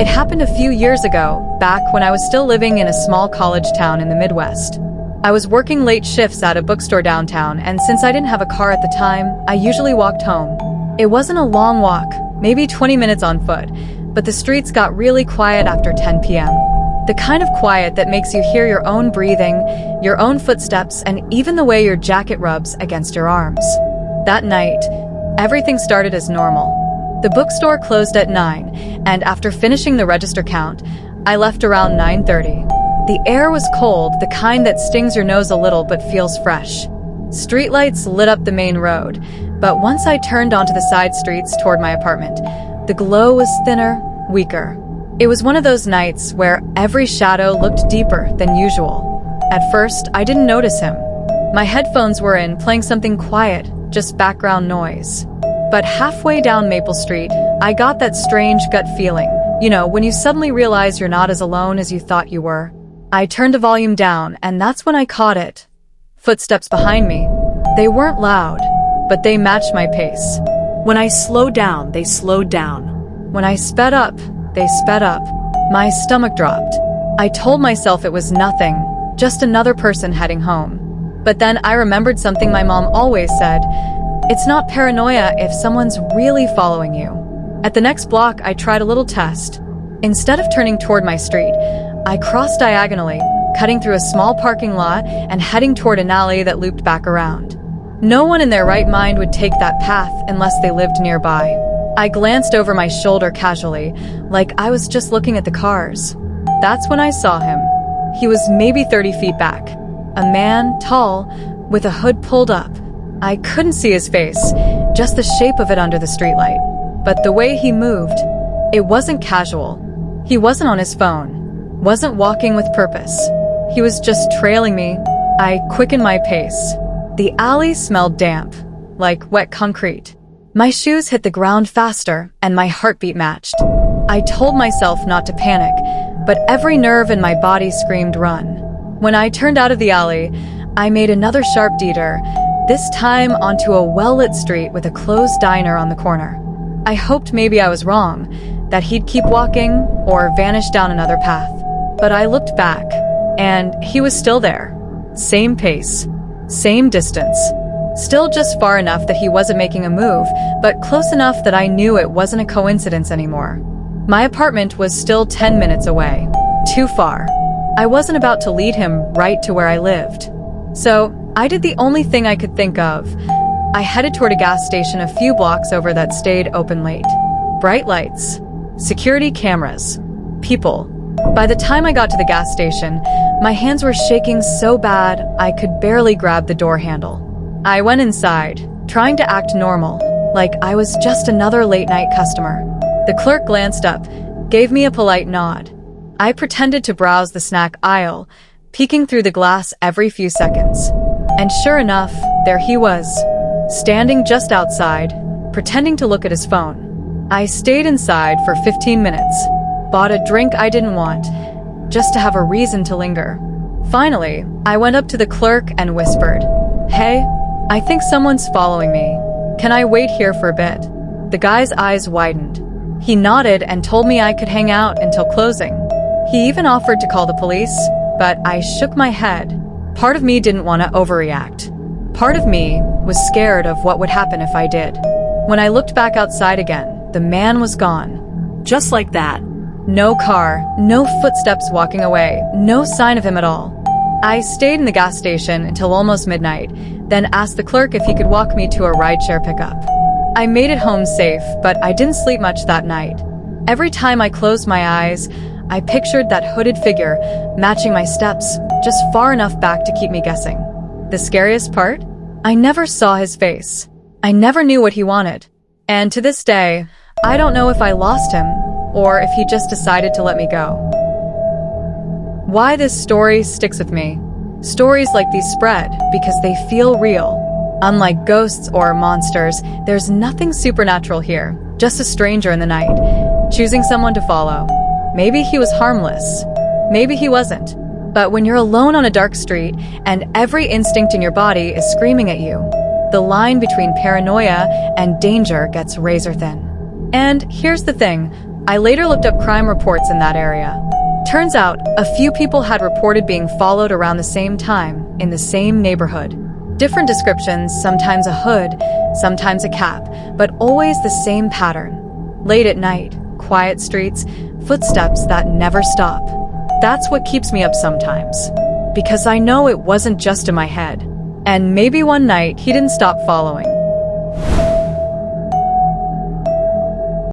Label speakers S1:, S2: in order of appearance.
S1: It happened a few years ago, back when I was still living in a small college town in the Midwest. I was working late shifts at a bookstore downtown, and since I didn't have a car at the time, I usually walked home. It wasn't a long walk, maybe 20 minutes on foot, but the streets got really quiet after 10 p.m. The kind of quiet that makes you hear your own breathing, your own footsteps, and even the way your jacket rubs against your arms. That night, everything started as normal. The bookstore closed at 9, and after finishing the register count, I left around 9:30. The air was cold, the kind that stings your nose a little but feels fresh. Streetlights lit up the main road, but once I turned onto the side streets toward my apartment, the glow was thinner, weaker. It was one of those nights where every shadow looked deeper than usual. At first, I didn't notice him. My headphones were in, playing something quiet, just background noise. But halfway down Maple Street, I got that strange gut feeling. You know, when you suddenly realize you're not as alone as you thought you were. I turned the volume down, and that's when I caught it. Footsteps behind me. They weren't loud, but they matched my pace.
S2: When I slowed down, they slowed down.
S1: When I sped up, they sped up. My stomach dropped. I told myself it was nothing, just another person heading home. But then I remembered something my mom always said. It's not paranoia if someone's really following you. At the next block, I tried a little test. Instead of turning toward my street, I crossed diagonally, cutting through a small parking lot and heading toward an alley that looped back around. No one in their right mind would take that path unless they lived nearby. I glanced over my shoulder casually, like I was just looking at the cars. That's when I saw him. He was maybe 30 feet back. A man, tall, with a hood pulled up. I couldn't see his face, just the shape of it under the streetlight. But the way he moved, it wasn't casual. He wasn't on his phone. Wasn't walking with purpose. He was just trailing me. I quickened my pace. The alley smelled damp, like wet concrete. My shoes hit the ground faster, and my heartbeat matched. I told myself not to panic, but every nerve in my body screamed run. When I turned out of the alley, I made another sharp detour, this time onto a well-lit street with a closed diner on the corner. I hoped maybe I was wrong, that he'd keep walking or vanish down another path. But I looked back, and he was still there. Same pace, same distance. Still just far enough that he wasn't making a move, but close enough that I knew it wasn't a coincidence anymore. My apartment was still 10 minutes away. Too far. I wasn't about to lead him right to where I lived. So, I did the only thing I could think of. I headed toward a gas station a few blocks over that stayed open late. Bright lights. Security cameras. People. By the time I got to the gas station, my hands were shaking so bad I could barely grab the door handle. I went inside, trying to act normal, like I was just another late-night customer. The clerk glanced up, gave me a polite nod. I pretended to browse the snack aisle, peeking through the glass every few seconds. And sure enough, there he was, standing just outside, pretending to look at his phone. I stayed inside for 15 minutes, bought a drink I didn't want, just to have a reason to linger. Finally, I went up to the clerk and whispered, "Hey, I think someone's following me. Can I wait here for a bit?" The guy's eyes widened. He nodded and told me I could hang out until closing. He even offered to call the police, but I shook my head. Part of me didn't want to overreact. Part of me was scared of what would happen if I did. When I looked back outside again, the man was gone.
S2: Just like that.
S1: No car, no footsteps walking away, no sign of him at all. I stayed in the gas station until almost midnight, then asked the clerk if he could walk me to a rideshare pickup. I made it home safe, but I didn't sleep much that night. Every time I closed my eyes, I pictured that hooded figure, matching my steps, just far enough back to keep me guessing. The scariest part? I never saw his face. I never knew what he wanted. And to this day, I don't know if I lost him, or if he just decided to let me go. Why this story sticks with me. Stories like these spread because they feel real. Unlike ghosts or monsters, there's nothing supernatural here, just a stranger in the night, choosing someone to follow. Maybe he was harmless. Maybe he wasn't. But when you're alone on a dark street and every instinct in your body is screaming at you, the line between paranoia and danger gets razor thin. And here's the thing, I later looked up crime reports in that area. Turns out, a few people had reported being followed around the same time, in the same neighborhood. Different descriptions, sometimes a hood, sometimes a cap, but always the same pattern. Late at night, quiet streets, footsteps that never stop. That's what keeps me up sometimes. Because I know it wasn't just in my head. And maybe one night he didn't stop following.